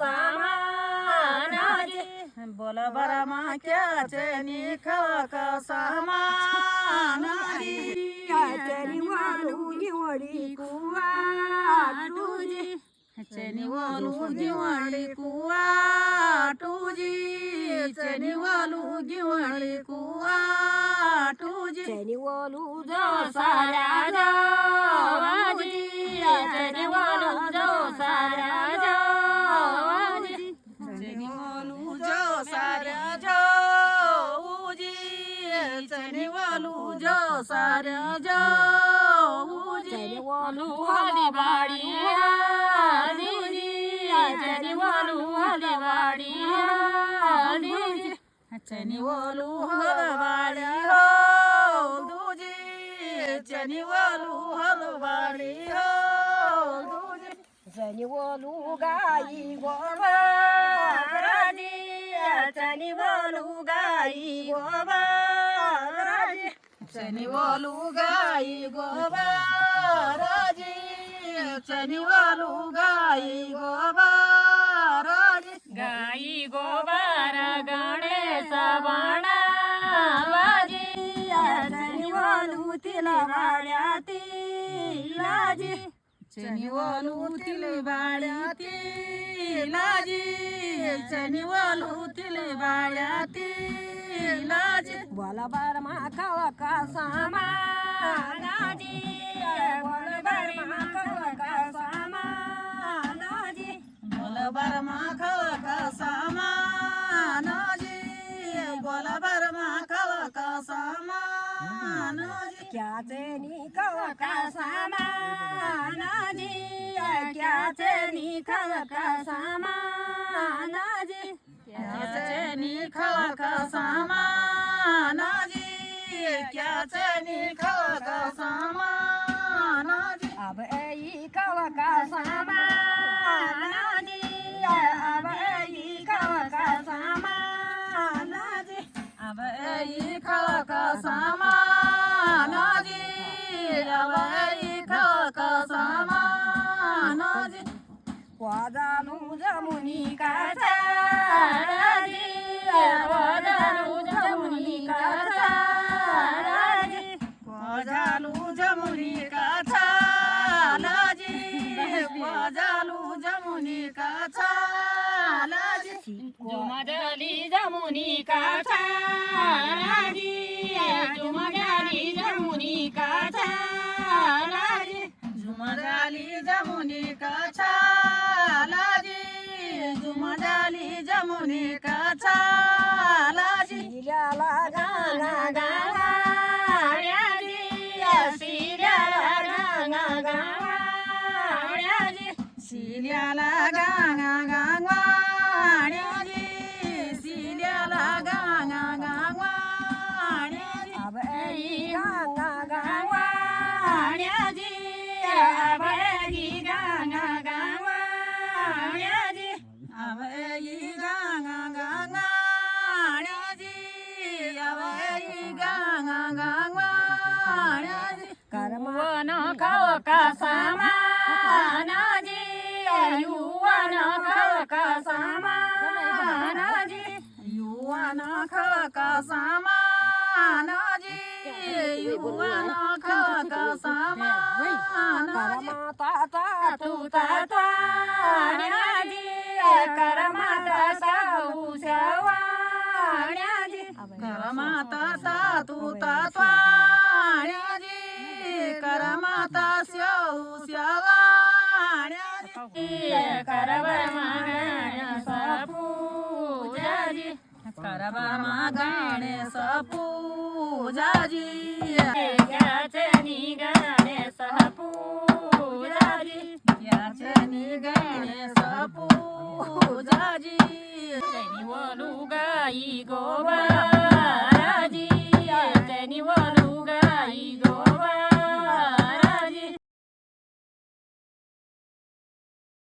सामानाजी बोल बर माक्याचे निखळ का सामानाजी चनी वालू निवडी कुवा तुझी चनी वालू गिवळी कुवा तुझी चनी वालू गिवळी कुवा तुझी चनी वालू जो साऱ्या जावाजी चनी वालू जो साऱ्या जावाजी चनी वालू जो साऱ्या जाऊजी चनी वालू जो साऱ्या जाऊजी चनी वालू हली बाड़ी चनी वालू हली बाड़ी चनी वालू हलवाडी हो तुझी चनी वालू हलवाडी हो तुझी चनी वालू गाई गोबराजी चनी वालू गाई गोबराजी चनी वालू गाई गोबराजी चनी वालू गाई गोबराजी गाई गोबर गणेश बाणा बाजी चनी वालू तिला वाड्या तिलाजी चनी वालू तिले बाळ्या तिलाजी चनी वालू तिले बाळ्या तिलाजी बोला बार माखव का सामानाजी बोला बार माखव का सामानाजी बोल बर माखळ का सामानाजी बोल बर माखळ का सामानाजी क्याचे निखव का सामानाजी क्याचे निखव का सामानाजी क्याचे निखळ का सामानाजी क्याचे निखळ का सामानाजी अब आई कव का सामानाजी अब आई कव का सामानाजी अब आई खळ का सामानाजी अब आई खळ का सामानाजी वाजालू जमुनी का चाराजी वाजालू जमुनी का चाराजी वाजालू जमुनी का छालाजी वाजालू जमुनी का छालाजी जुमजली जमुनी का चाराजी जुमजली जमुनी का चाराजी झुमजाली जमुनी का छालाजी झुमजाली जमुनी का छालाजी सिर्याला गाना गावाड्याजी सिर्याला गाना गावाड्याजी शिल्याला गांगा गांगवाण्याजी शिल्याला गांगा गांगवाण्याजी अब आई गाना गावाड्याजी अब आई गाना गावाड्याजी अवई गांगा गांगवाण्याजी अवई गांगा गांगवाण्याजी कर्मवन खाव का सामानाजी युवन खाव का सामानाजी युवान खळ का सामानाजी युवान खळ का सामानाजी करमाता तू तात्वाण्याजी करमाता साऊ सवाण्याजी करमाता तू तात्वाण्याजी करमाता स्याऊ स्यावाण्याजी करवर मागण्या सपूजाजी करबा मागणे सपूजाजी याचे निगणे सपूजाजी याचे निगणे सपूजाजी चनी वलू गाई गोबराजी चनी वलू गाई